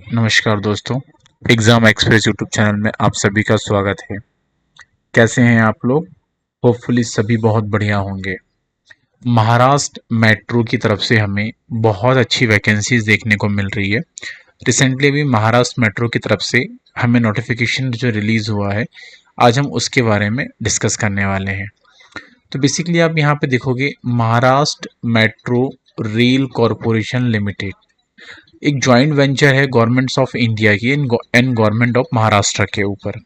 नमस्कार दोस्तों। Exam express YouTube channel में आप सभी का स्वागत है। कैसे हैं आप लोग? होपफुली सभी बहुत बढ़िया होंगे। महाराष्ट्र मेट्रो की तरफ से हमें बहुत अच्छी वैकेंसीज देखने को मिल रही है। रिसेंटली भी महाराष्ट्र मेट्रो की तरफ से हमें नोटिफिकेशन जो रिलीज़ हुआ है, आज हम उसके बारे में डिस्कस करने वाले हैं। तो बेसिकली आप यहाँ पे देखोगे Maharashtra metro rail corporation limited एक जॉइंट वेंचर है गवर्नमेंट्स ऑफ इंडिया की एंड गवर्नमेंट ऑफ महाराष्ट्र के ऊपर।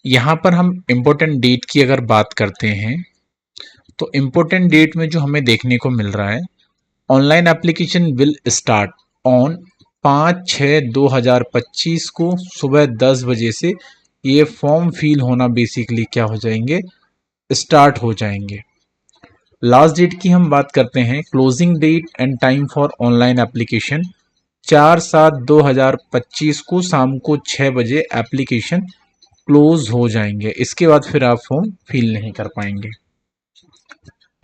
यहाँ पर हम इम्पोर्टेंट डेट की अगर बात करते हैं तो इम्पोर्टेंट डेट में जो हमें देखने को मिल रहा है, online application will start on 5/6/2025 को सुबह 10 बजे से ये फॉर्म फिल होना बेसिकली क्या हो जाएंगे, स्टार्ट हो जाएंगे। लास्ट डेट की हम बात करते हैं, closing date and time for online application 4/7/2025 को शाम को 6 बजे एप्लीकेशन क्लोज हो जाएंगे। इसके बाद फिर आप फॉर्म फिल नहीं कर पाएंगे।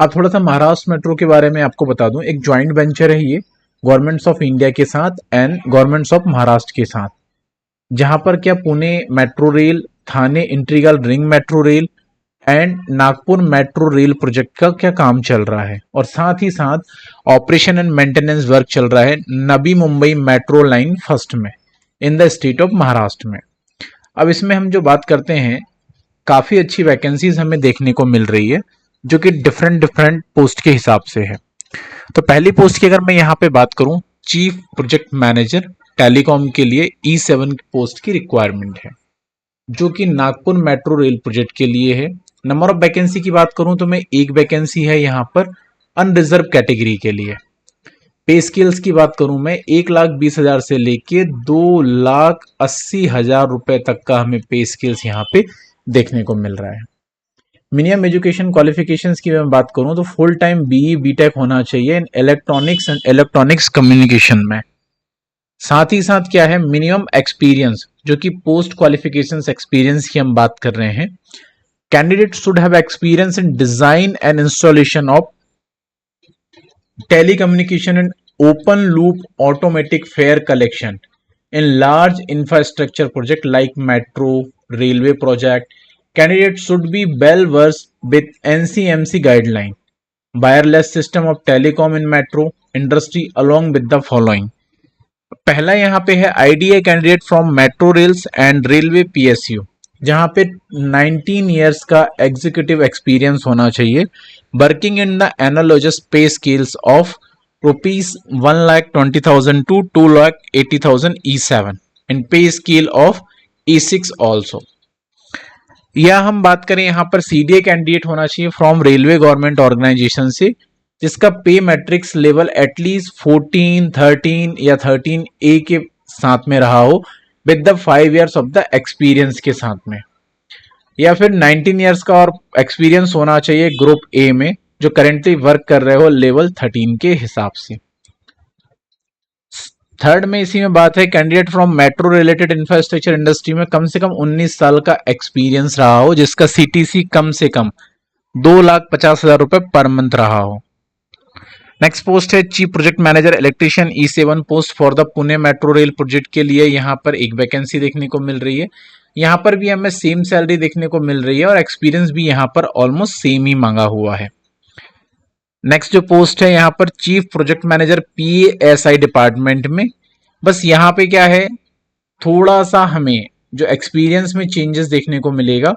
अब थोड़ा सा महाराष्ट्र मेट्रो के बारे में आपको बता दूं, एक ज्वाइंट वेंचर है ये गवर्नमेंट्स ऑफ इंडिया के साथ एंड गवर्नमेंट्स ऑफ महाराष्ट्र के साथ, जहां पर क्या Pune metro rail, Thane integral ring metro rail and Nagpur metro rail project का क्या काम चल रहा है, और साथ ही साथ ऑपरेशन एंड मेंटेनेंस वर्क चल रहा है Navi Mumbai metro line first में in the state of Maharashtra में। अब इसमें हम जो बात करते हैं, काफी अच्छी वैकेंसीज हमें देखने को मिल रही है जो कि डिफरेंट डिफरेंट पोस्ट के हिसाब से है। तो पहली पोस्ट की अगर मैं यहाँ पे बात करूं, चीफ प्रोजेक्ट मैनेजर टेलीकॉम के लिए E7 पोस्ट की रिक्वायरमेंट है जो कि नागपुर मेट्रो रेल प्रोजेक्ट के लिए है। नंबर ऑफ वैकेंसी की बात करूं तो मैं एक वैकेंसी है यहाँ पर अनरिजर्व कैटेगरी के लिए। पे स्केल्स की बात करूं मैं 1,20,000 से लेके 2,80,000 रुपए तक का हमें पे स्केल्स यहाँ पे देखने को मिल रहा है। मिनिमम एजुकेशन क्वालिफिकेशंस की मैं बात करूं तो फुल टाइम बीई बीटेक होना चाहिए in electronics and electronics communication में। साथ ही साथ क्या है, मिनिमम एक्सपीरियंस जो कि पोस्ट क्वालिफिकेशंस एक्सपीरियंस की हम बात कर रहे हैं। Candidate should have experience in design and installation of telecommunication and open loop automatic fare collection in large infrastructure project like metro railway project. Candidates should be well versed with NCMC guideline wireless system of telecom in metro industry along with the following. पहला यहाँ पे है IDA candidate from metro rails and railway PSU, जहाँ पे 19 years का executive experience होना चाहिए, working in the analogous पे scales of ₹1,20,000 to ₹2,80,000 E7 and पे स्केल ऑफ E6 ऑल्सो। या हम बात करें यहाँ पर सीडीए कैंडिडेट होना चाहिए फ्रॉम रेलवे गवर्नमेंट ऑर्गेनाइजेशन से, जिसका पे मैट्रिक्स लेवल एटलीस्ट 14, 13 या 13A के साथ में रहा हो with the 5 years of the experience के साथ में, या फिर 19 इयर्स का और एक्सपीरियंस होना चाहिए ग्रुप ए में जो करेंटली वर्क कर रहे हो लेवल 13 के हिसाब से। थर्ड में इसी में बात है candidate from metro related infrastructure industry में कम से कम 19 साल का एक्सपीरियंस रहा हो, जिसका सीटीसी कम से कम 2,50,000 रुपए पर मंथ रहा हो। नेक्स्ट पोस्ट है chief project manager electrician E7 post for the Pune metro rail project के लिए। यहाँ पर एक वैकेंसी देखने को मिल रही है। यहाँ पर भी हमें सेम सैलरी देखने को मिल रही है और एक्सपीरियंस भी यहाँ पर ऑलमोस्ट सेम ही मांगा हुआ है। नेक्स्ट जो पोस्ट है यहाँ पर chief project manager PASI department में। बस यहाँ पे क्या है, थोड़ा सा हमें जो एक्सपीरियंस में चेंजेस देखने को मिलेगा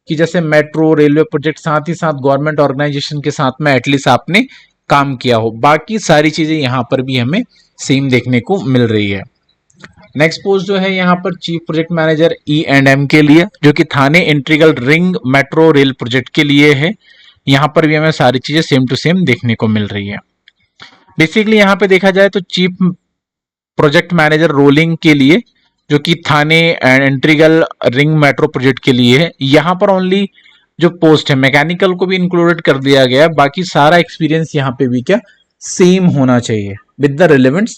कि जैसे मेट्रो रेलवे प्रोजेक्ट साथ ही साथ गवर्नमेंट ऑर्गेनाइजेशन के साथ में एटलीस्ट आपने काम किया हो, बाकी सारी चीजें यहाँ पर भी हमें सेम देखने को मिल रही है। नेक्स्ट पोस्ट जो है यहाँ पर चीफ प्रोजेक्ट मैनेजर E&M के लिए, जो कि Thane integral ring metro rail project के लिए है। यहाँ पर भी हमें सारी चीजें सेम टू सेम देखने को मिल रही है। बेसिकली यहाँ पे देखा जाए तो चीफ प्रोजेक्ट मैनेजर रोलिंग के लिए, जो कि Thane and integral ring metro project के लिए है, यहाँ पर ओनली जो पोस्ट है मैकेनिकल को भी इंक्लूडेड कर दिया गया है, बाकी सारा एक्सपीरियंस यहाँ पे भी क्या सेम होना चाहिए विद द रिलेवेंट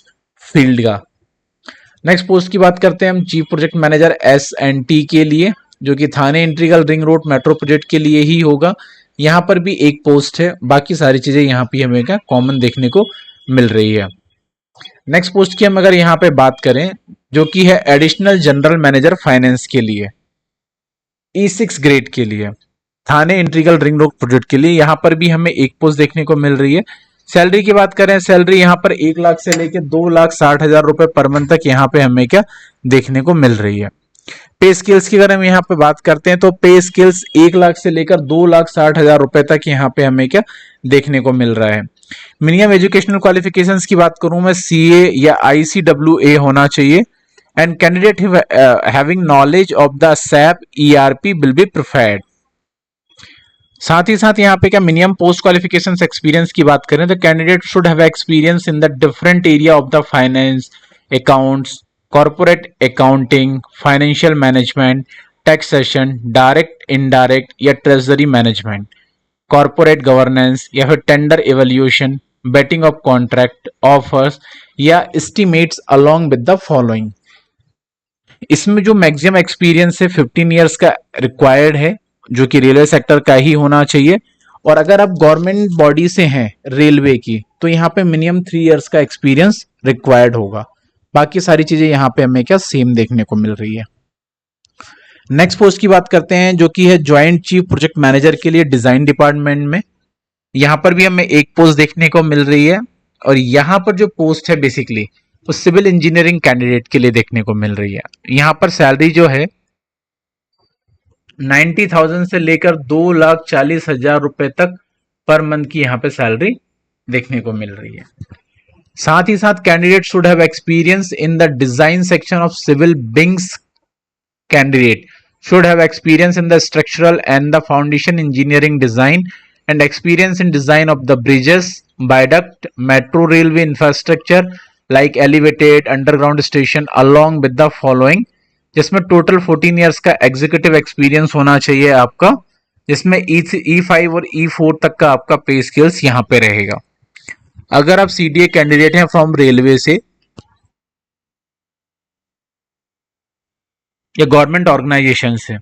फील्ड का। नेक्स्ट पोस्ट की बात करते हैं हम चीफ प्रोजेक्ट मैनेजर S&T के लिए, जो कि Thane integral ring road metro project के लिए ही होगा। यहाँ पर भी एक पोस्ट है, बाकी सारी चीजें यहाँ पे हमें क्या कॉमन देखने को मिल रही है। नेक्स्ट पोस्ट की हम अगर यहाँ पे बात करें, जो कि है एडिशनल जनरल मैनेजर फाइनेंस के लिए, E6 ग्रेड के लिए, थाने इंटीग्रल रिंग रोड प्रोजेक्ट के लिए। यहाँ पर भी हमें एक पोस्ट देखने को मिल रही है। सैलरी की बात करें, सैलरी यहाँ पर 1 लाख से लेकर 2,60,000 रुपए पर मंथ तक यहाँ पे हमें क्या देखने को मिल रही है। पे स्किल्स की अगर हम यहाँ पे बात करते हैं तो पे स्किल्स 1 लाख से लेकर 2,60,000 रुपए तक यहाँ पे हमें क्या देखने को मिल रहा है। मिनिमम एजुकेशनल क्वालिफिकेशंस की बात करूं मैं, सीए या ICWA होना चाहिए, and candidate having knowledge of the SAP ERP will be preferred. साथ ही साथ यहाँ पे क्या मिनिमम पोस्ट क्वालिफिकेशंस एक्सपीरियंस की बात करें तो candidate should have experience in the different area of the finance, accounts, corporate accounting, financial management, taxation, direct indirect या ट्रेजरी मैनेजमेंट, कॉर्पोरेट गवर्नेंस या फिर tender evaluation, vetting of contract offers या estimates along with the following. इसमें जो maximum experience है 15 years का required है, जो कि रेलवे सेक्टर का ही होना चाहिए। और अगर आप गवर्नमेंट बॉडी से हैं रेलवे की तो यहाँ पे मिनिमम 3 ईयर्स का एक्सपीरियंस रिक्वायर्ड होगा। बाकी सारी चीजें यहाँ पे हमें क्या सेम देखने को मिल रही है। नेक्स्ट पोस्ट की बात करते हैं जो कि है ज्वाइंट चीफ प्रोजेक्ट मैनेजर के लिए डिजाइन डिपार्टमेंट में। यहाँ पर भी हमें एक पोस्ट देखने को मिल रही है, और यहाँ पर जो पोस्ट है बेसिकली वो सिविल इंजीनियरिंग कैंडिडेट के लिए देखने को मिल रही है। यहाँ पर सैलरी जो है 90,000 से लेकर 2,40,000 रुपए तक पर मंथ की यहाँ पे सैलरी देखने को मिल रही है। साथ ही साथ candidate should have experience in the design section of civil buildings. Candidate should have experience in the structural and the foundation engineering design and experience in design of the bridges, viaduct, metro railway infrastructure like elevated underground station along with the following, जिसमें total 14 years का executive experience होना चाहिए आपका, जिसमें E5 और E4 तक का आपका पे स्किल्स यहाँ पे रहेगा। अगर आप CDA कैंडिडेट हैं फ्रॉम रेलवे से या गवर्नमेंट ऑर्गेनाइजेशन से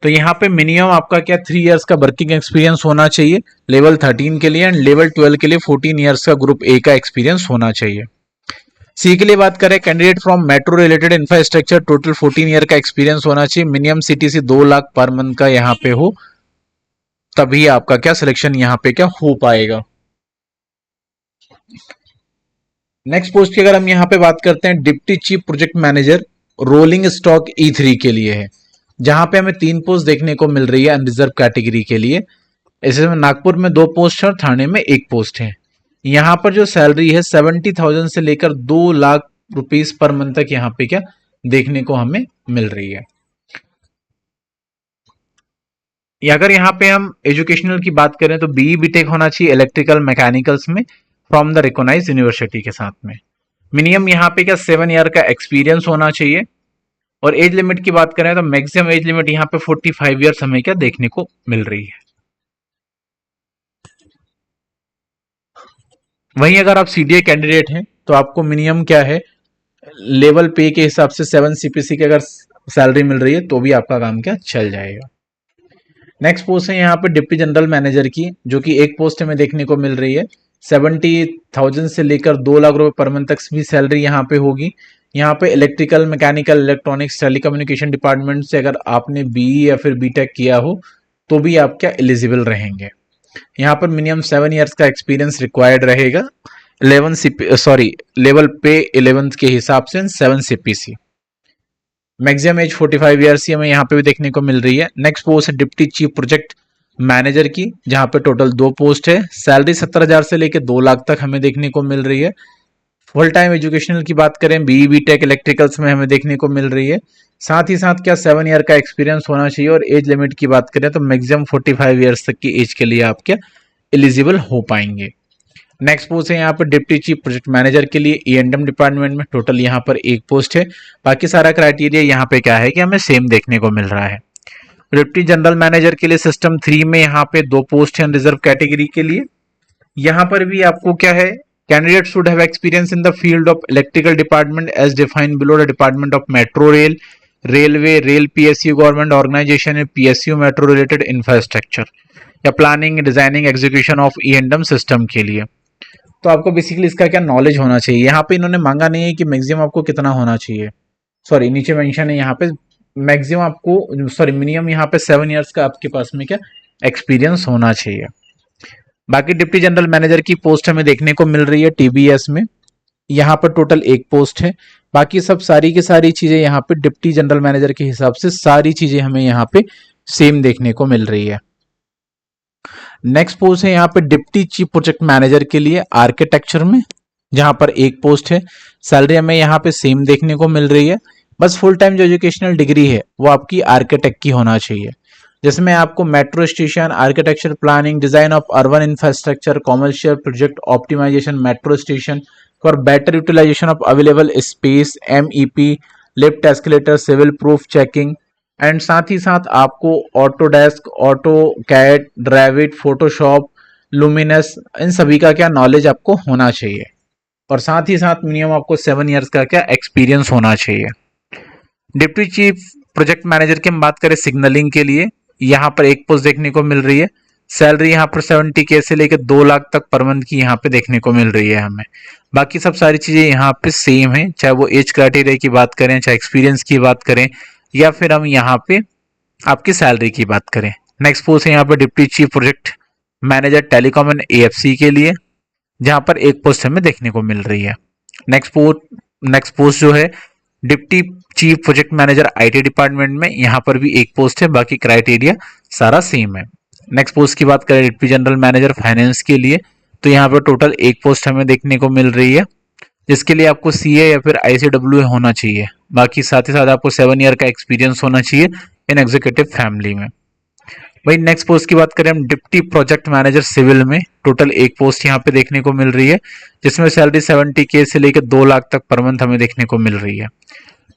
तो यहाँ पे मिनिमम आपका क्या 3 इयर्स का वर्किंग एक्सपीरियंस होना चाहिए लेवल 13 के लिए, एंड लेवल 12 के लिए 14 इयर्स का ग्रुप ए का एक्सपीरियंस होना चाहिए। सी के लिए बात करें, candidate from metro related infrastructure, total 14 year का एक्सपीरियंस होना चाहिए, minimum CTC 2 lakh per month का यहाँ पे हो, तभी आपका क्या सिलेक्शन यहाँ पे क्या हो पाएगा। नेक्स्ट पोस्ट की अगर हम यहाँ पे बात करते हैं, deputy chief project manager rolling stock E3 के लिए है, जहां पे हमें 3 पोस्ट देखने को मिल रही है अनरिजर्व कैटेगरी के लिए। ऐसे में नागपुर में 2 पोस्ट है और थाने में 1 पोस्ट है। यहाँ पर जो सैलरी है 70,000 से लेकर 2 लाख रुपीस पर मंथ तक यहाँ पे क्या देखने को हमें मिल रही है। अगर यहाँ पे हम एजुकेशनल की बात करें तो BE BTech होना चाहिए इलेक्ट्रिकल मैकेनिकल्स में फ्रॉम द रिकॉग्नाइज्ड यूनिवर्सिटी के साथ में। मिनिमम यहाँ पे क्या 7 ईयर का एक्सपीरियंस होना चाहिए, और एज लिमिट की बात करें तो मैक्सिमम एज लिमिट यहाँ पे 45 ईयर्स हमें क्या देखने को मिल रही है। वहीं अगर आप CDA कैंडिडेट हैं तो आपको मिनिमम क्या है लेवल पे के हिसाब से 7 CPC की अगर सैलरी मिल रही है तो भी आपका काम क्या चल जाएगा। नेक्स्ट पोस्ट है यहाँ पे डिप्टी जनरल मैनेजर की, जो कि 1 पोस्ट हमें देखने को मिल रही है। 70,000 से लेकर 2 लाख रुपए पर मंथ तक भी सैलरी यहाँ पे होगी। यहाँ पे electrical, mechanical, electronics, telecommunication department से अगर आपने BE या फिर BTech किया हो तो भी आप क्या एलिजिबल रहेंगे। यहाँ पर मिनिमम 7 इयर्स का एक्सपीरियंस रिक्वायर्ड रहेगा, लेवल पे 11th के हिसाब से 7 CPC। Maximum age 45 years he हमें यहाँ पे भी देखने को मिल रही है। नेक्स्ट पोस्ट है डिप्टी चीफ प्रोजेक्ट मैनेजर की, जहाँ पे टोटल 2 पोस्ट है। सैलरी 70,000 से लेकर 2 लाख तक हमें देखने को मिल रही है। फुल टाइम एजुकेशनल की बात करें BE BTech इलेक्ट्रिकल्स में हमें देखने को मिल रही है। साथ ही साथ क्या 7 ईयर का एक्सपीरियंस होना चाहिए, और एज लिमिट की बात करें तो मैक्सिमम 45 ईयर्स तक की एज के लिए आप क्या एलिजिबल हो पाएंगे। नेक्स्ट पोस्ट है यहाँ पर डिप्टी चीफ प्रोजेक्ट मैनेजर के लिए E&M डिपार्टमेंट में, टोटल यहाँ पर 1 पोस्ट है। बाकी सारा क्राइटेरिया यहाँ पे क्या है कि हमें सेम देखने को मिल रहा है। डिप्टी जनरल मैनेजर के लिए सिस्टम 3 में यहाँ पे 2 पोस्ट है रिजर्व कैटेगरी के लिए। यहाँ पर भी आपको क्या है, candidate should have experience in the field of electrical department as defined below the department of metro rail, railway, rail PSU government organisation, PSU metro related infrastructure या planning, designing, execution of E&M system के लिए। तो आपको basically इसका क्या knowledge होना चाहिए। यहाँ पे इन्होंने मांगा नहीं है कि मैक्सिमम आपको कितना होना चाहिए, सॉरी नीचे मेंशन है यहाँ पे मैक्सिमम आपको सॉरी मिनिमम यहाँ पे 7 इयर्स का आपके पास में क्या एक्सपीरियंस होना चाहिए। बाकी डिप्टी जनरल मैनेजर की पोस्ट हमें देखने को मिल रही है टीबीएस में। यहाँ पर टोटल एक पोस्ट है। बाकी सब सारी की सारी चीजें यहाँ पे डिप्टी जनरल मैनेजर के हिसाब से सारी चीजें हमें यहाँ पे सेम देखने को मिल रही है। नेक्स्ट पोस्ट है यहाँ पे डिप्टी चीफ प्रोजेक्ट मैनेजर के लिए आर्किटेक्चर में, जहां पर एक पोस्ट है। सैलरी हमें यहाँ पे सेम देखने को मिल रही है। बस फुल टाइम जो एजुकेशनल डिग्री है वो आपकी आर्किटेक्ट की होना चाहिए, जिसमें आपको metro station, architecture planning, design of urban infrastructure, commercial project optimisation, metro station for better utilisation of available space, MEP, lift escalator, civil proof checking and साथ ही साथ आपको ऑटोडेस्क, ऑटो कैड, ड्राइविट, फोटोशॉप, लुमिनस इन सभी का क्या knowledge आपको होना चाहिए। और साथ ही साथ मिनिमम आपको 7 इयर्स का क्या एक्सपीरियंस होना चाहिए। डिप्टी चीफ प्रोजेक्ट मैनेजर की हम बात करें सिग्नलिंग के लिए, यहाँ पर एक पोस्ट देखने को मिल रही है। सैलरी यहाँ पर 70K से लेकर 2 लाख तक पर मंथ की यहाँ पे देखने को मिल रही है हमें। बाकी सब सारी चीजें यहाँ पे सेम है, चाहे वो एज क्राइटेरिया की बात करें, चाहे एक्सपीरियंस की बात करें, या फिर हम यहाँ पे आपकी सैलरी की बात करें। नेक्स्ट पोस्ट है यहाँ पे deputy chief project manager telecom and AFC के लिए, जहां पर एक पोस्ट हमें देखने को मिल रही है। नेक्स्ट पोस्ट जो है deputy chief project manager IT department में, यहां पर भी एक पोस्ट है। बाकी क्राइटेरिया सारा सेम है। नेक्स्ट पोस्ट की बात करें डिप्टी जनरल मैनेजर फाइनेंस के लिए, तो यहाँ पर टोटल एक पोस्ट हमें देखने को मिल रही है, जिसके लिए आपको CA या फिर ICWA होना चाहिए। बाकी साथ ही साथ आपको 7 ईयर का एक्सपीरियंस होना चाहिए इन एग्जीक्यूटिव फैमिली में। वही नेक्स्ट पोस्ट की बात करें हम डिप्टी प्रोजेक्ट मैनेजर सिविल में, टोटल एक पोस्ट यहाँ पे देखने को मिल रही है, जिसमें सैलरी 70K से लेकर 2 लाख तक पर मंथ हमें देखने को मिल रही है।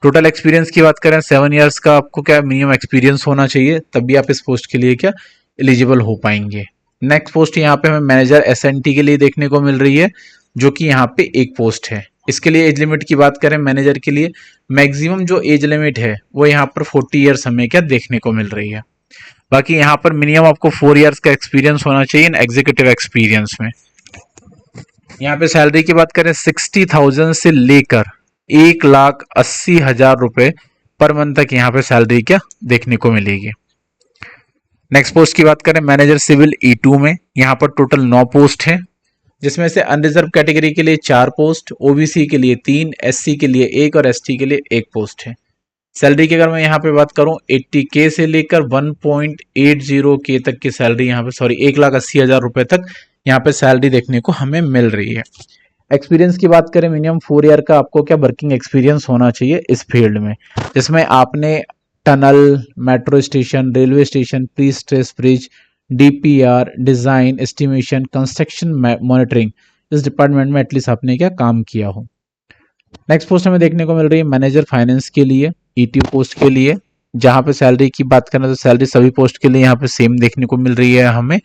टोटल एक्सपीरियंस की बात करें 7 इयर्स का आपको क्या मिनिमम एक्सपीरियंस होना चाहिए, तभी आप इस पोस्ट के लिए क्या एलिजिबल हो पाएंगे। नेक्स्ट पोस्ट यहाँ पे हमें मैनेजर SNT के लिए देखने को मिल रही है, जो कि यहाँ पे एक पोस्ट है। इसके लिए एज लिमिट की बात करें मैनेजर के लिए, मैक्सिमम जो एज लिमिट है वो यहाँ पर 40 ईयर्स हमें क्या देखने को मिल रही है। बाकी यहाँ पर मिनिमम आपको 4 इयर्स का एक्सपीरियंस होना चाहिए इन एग्जीक्यूटिव एक्सपीरियंस में। यहाँ पे सैलरी की बात करें 60,000 से लेकर 1,80,000 रुपए पर मंथ तक यहाँ पे सैलरी क्या देखने को मिलेगी। नेक्स्ट पोस्ट की बात करें मैनेजर सिविल E2 में, यहाँ पर टोटल 9 पोस्ट है, जिसमें से अनरिजर्व कैटेगरी के लिए 4 पोस्ट, OBC के लिए 3, SC के लिए 1 और ST के लिए 1 पोस्ट है। सैलरी की अगर मैं यहाँ पे बात करूं 80K से लेकर 1.80K तक की सैलरी यहाँ पे 1,80,000 रुपए तक यहाँ पे सैलरी देखने को हमें मिल रही है। एक्सपीरियंस की बात करें मिनिमम 4 ईयर का आपको क्या वर्किंग एक्सपीरियंस होना चाहिए इस फील्ड में, जिसमें आपने tunnel, metro station, railway station, pre stress bridge, DPR, design, estimation, construction, monitoring इस डिपार्टमेंट में एटलीस्ट आपने क्या काम किया हो। नेक्स्ट पोस्ट हमें देखने को मिल रही है मैनेजर फाइनेंस के लिए ETO पोस्ट के लिए, जहां पे सैलरी की बात करें तो सैलरी सभी पोस्ट के लिए यहाँ पे सेम देखने को मिल रही है हमें।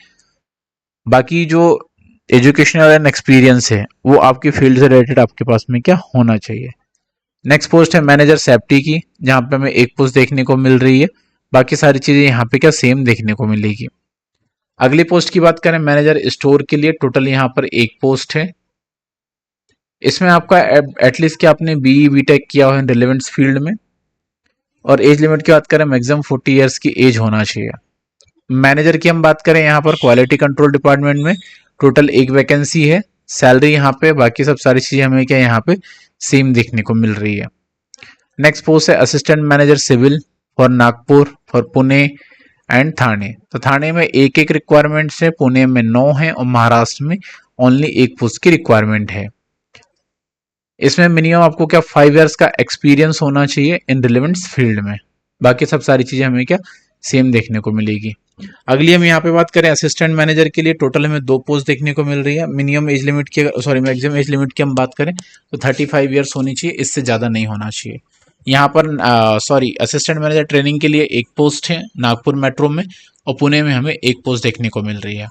बाकी जो एजुकेशनल एंड एक्सपीरियंस है वो आपकी फील्ड से रिलेटेड आपके पास में क्या होना चाहिए। नेक्स्ट पोस्ट है मैनेजर सेफ्टी की, जहां पे हमें एक पोस्ट देखने को मिल रही है। बाकी सारी चीजें यहाँ पे क्या सेम देखने को मिलेगी। अगली पोस्ट की बात करें मैनेजर स्टोर के लिए, टोटल यहाँ पर एक पोस्ट है। इसमें आपका एटलीस्ट क्या आपने BE BTech किया हो इन रिलेवेंट फील्ड में, और एज लिमिट की बात करें मैक्सिमम 40 इयर्स की एज होना चाहिए। मैनेजर की हम बात करें यहाँ पर क्वालिटी कंट्रोल डिपार्टमेंट में टोटल एक वैकेंसी है। सैलरी यहाँ पे बाकी सब सारी चीजें हमें क्या यहाँ पे सेम देखने को मिल रही है। नेक्स्ट पोस्ट है assistant manager civil for Nagpur, for Pune and Thane. तो थाने में एक रिक्वायरमेंट्स है, पुणे में 9 है और महाराष्ट्र में ओनली एक पोस्ट की रिक्वायरमेंट है। इसमें मिनिमम आपको क्या 5 इयर्स का एक्सपीरियंस होना चाहिए इन रिलेवेंट फील्ड में। बाकी सब सारी चीजें हमें क्या सेम देखने को मिलेगी। अगली हम यहाँ पे बात करें असिस्टेंट मैनेजर के लिए, टोटल हमें 2 पोस्ट देखने को मिल रही है। मिनिमम एज लिमिट की मैक्सिमम एज लिमिट की हम बात करें तो 35 इयर्स होनी चाहिए, इससे ज्यादा नहीं होना चाहिए। यहाँ पर असिस्टेंट मैनेजर ट्रेनिंग के लिए एक पोस्ट है नागपुर मेट्रो में, और पुणे में हमें एक पोस्ट देखने को मिल रही है।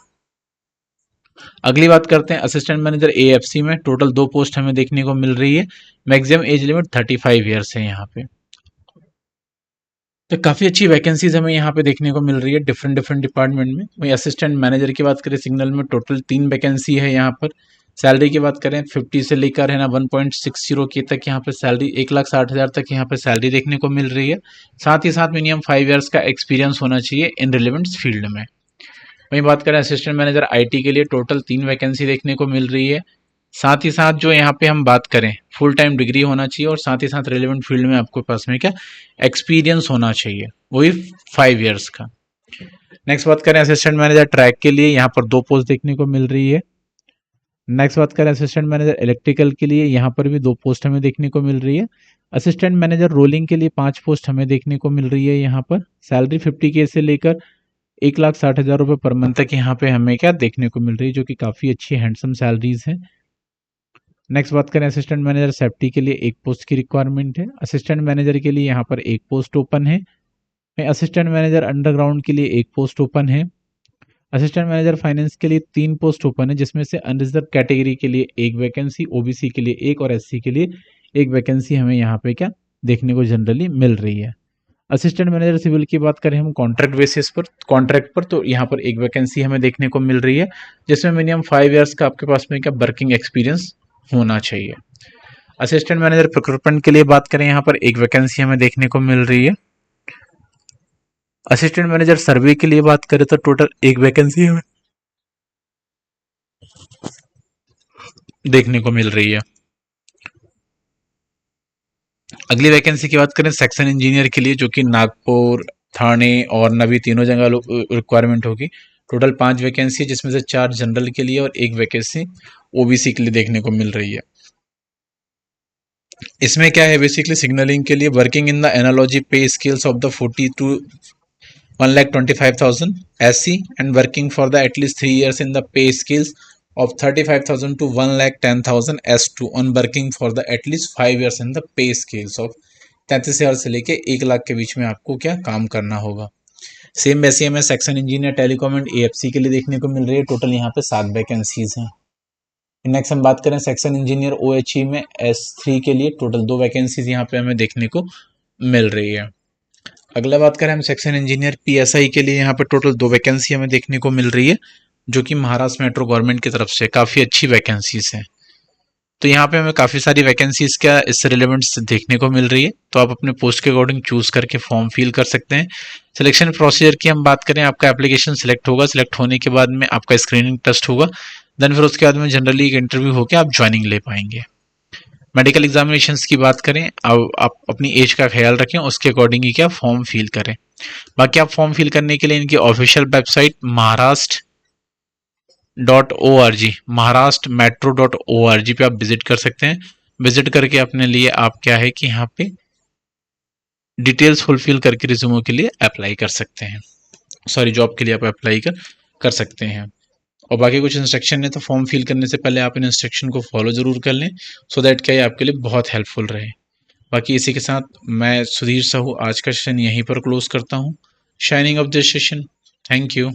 अगली बात करते हैं असिस्टेंट मैनेजर AFC में, टोटल 2 पोस्ट हमें देखने को मिल रही है। मैक्सिमम एज लिमिट 35 इयर्स है यहाँ पे। तो काफी अच्छी वैकेंसीज हमें यहाँ पे देखने को मिल रही है डिफरेंट डिपार्टमेंट में। वही असिस्टेंट मैनेजर की बात करें सिग्नल में टोटल 3 वैकेंसी है यहाँ पर, सैलरी की बात करें 50 से लेकर है ना 1.60 के तक यहाँ पे सैलरी 1,60,000 तक यहाँ पे सैलरी देखने को मिल रही है। साथ ही साथ मिनिमम 5 इयर्स का एक्सपीरियंस होना चाहिए इन रिलेवेंट फील्ड में। वहीं बात करें असिस्टेंट मैनेजर आईटी के लिए टोटल 3 वैकेंसी देखने को मिल रही है। साथ ही साथ जो यहाँ पे हम बात करें फुल टाइम डिग्री होना चाहिए और साथ ही साथ रिलेवेंट फील्ड में आपके पास में क्या एक्सपीरियंस होना चाहिए, वही 5 इयर्स का। नेक्स्ट बात करें असिस्टेंट मैनेजर ट्रैक के लिए यहाँ पर 2 पोस्ट देखने को मिल रही है। नेक्स्ट बात करें असिस्टेंट मैनेजर इलेक्ट्रिकल के लिए यहाँ पर भी 2 पोस्ट हमें देखने को मिल रही है। असिस्टेंट मैनेजर रोलिंग के लिए 5 पोस्ट हमें देखने को मिल रही है। यहाँ पर सैलरी 50K से लेकर 1,60,000 रुपये पर मंथ तक यहाँ पे हमें क्या देखने को मिल रही है, जो कि काफ़ी अच्छी हैंडसम सैलरीज हैं। नेक्स्ट बात करें असिस्टेंट मैनेजर सेफ्टी के लिए 1 पोस्ट की रिक्वायरमेंट है। असिस्टेंट मैनेजर के लिए यहाँ पर 1 पोस्ट ओपन है। असिस्टेंट मैनेजर अंडरग्राउंड के लिए 1 पोस्ट ओपन है। असिस्टेंट मैनेजर फाइनेंस के लिए 3 पोस्ट ओपन है, जिसमें से अनरिजर्व कैटेगरी के लिए 1 वैकेंसी, ओबीसी के लिए 1 और एससी के लिए 1 वैकेंसी हमें यहाँ पे क्या देखने को जनरली मिल रही है। असिस्टेंट मैनेजर सिविल की बात करें हम कॉन्ट्रैक्ट बेसिस पर, कॉन्ट्रैक्ट पर, तो यहाँ पर 1 वैकेंसी हमें देखने को मिल रही है, जिसमें मिनिमम 5 इयर्स का आपके पास में क्या वर्किंग एक्सपीरियंस होना चाहिए। असिस्टेंट मैनेजर प्रोक्योरमेंट के लिए बात करें यहाँ पर 1 वैकेंसी हमें देखने को मिल रही है। असिस्टेंट मैनेजर सर्वे के लिए बात करें तो टोटल 1 वैकेंसी हमें देखने को मिल रही है। अगली वैकेंसी की बात करें सेक्शन इंजीनियर के लिए, जो कि नागपुर, थाने और नवी तीनों जगह रिक्वायरमेंट होगी। टोटल 5 वैकेंसी, जिसमें से 4 जनरल के लिए और 1 वैकेंसी ओबीसी के लिए देखने को मिल रही है। इसमें क्या है बेसिकली सिग्नलिंग के लिए वर्किंग इन द एनालॉजी पे scales of the 40 to 1,25,000 SC and working for the at least 3 years in the pay scales of 35,000 to 1,10,000 S2 on working for the at least 5 years in the pay scales of 33,000 से लेके 1 लाख के बीच में आपको क्या काम करना होगा। Same वैसे हमें section engineer telecom and AFC के लिए देखने को मिल रही है। टोटल यहाँ पे 7 वैकेंसीज हैं। नेक्स्ट हम बात करें सेक्शन इंजीनियर OHE में S3 के लिए टोटल 2 वैकेंसीज यहाँ पे हमें देखने को मिल रही है। अगला बात करें हम सेक्शन इंजीनियर PSI के लिए, यहाँ पे टोटल 2 वैकेंसी हमें देखने को मिल रही है, जो कि महाराष्ट्र मेट्रो गवर्नमेंट की तरफ से काफ़ी अच्छी वैकेंसीज हैं। तो यहाँ पे हमें काफ़ी सारी वैकेंसीज क्या इससे रिलेवेंट देखने को मिल रही है, तो आप अपने पोस्ट के अकॉर्डिंग चूज करके फॉर्म फिल कर सकते हैं। सिलेक्शन प्रोसीजर की हम बात करें, आपका एप्लीकेशन सिलेक्ट होगा, सिलेक्ट होने के बाद में आपका स्क्रीनिंग टेस्ट होगा, देन फिर उसके बाद में जनरली एक इंटरव्यू होकर आप ज्वाइनिंग ले पाएंगे। मेडिकल एग्जामिनेशंस की बात करें, अब आप अपनी एज का ख्याल रखें, उसके अकॉर्डिंग ही क्या फॉर्म फिल करें। बाकी आप फॉर्म फिल करने के लिए इनकी ऑफिशियल वेबसाइट महाराष्ट्र.org पे आप विजिट कर सकते हैं। विजिट करके अपने लिए आप क्या है कि यहाँ पे डिटेल्स फुलफिल करके रिज्यूमो के लिए अप्लाई कर सकते हैं, सॉरी जॉब के लिए आप अप्लाई कर सकते हैं। और बाकी कुछ इंस्ट्रक्शन है तो फॉर्म फिल करने से पहले आप इन इंस्ट्रक्शन को फॉलो जरूर कर लें, सो दैट क्या ये आपके लिए बहुत हेल्पफुल रहे। बाकी इसी के साथ मैं सुधीर साहू आज का सेशन यहीं पर क्लोज करता हूँ। Shining of this session, thank you.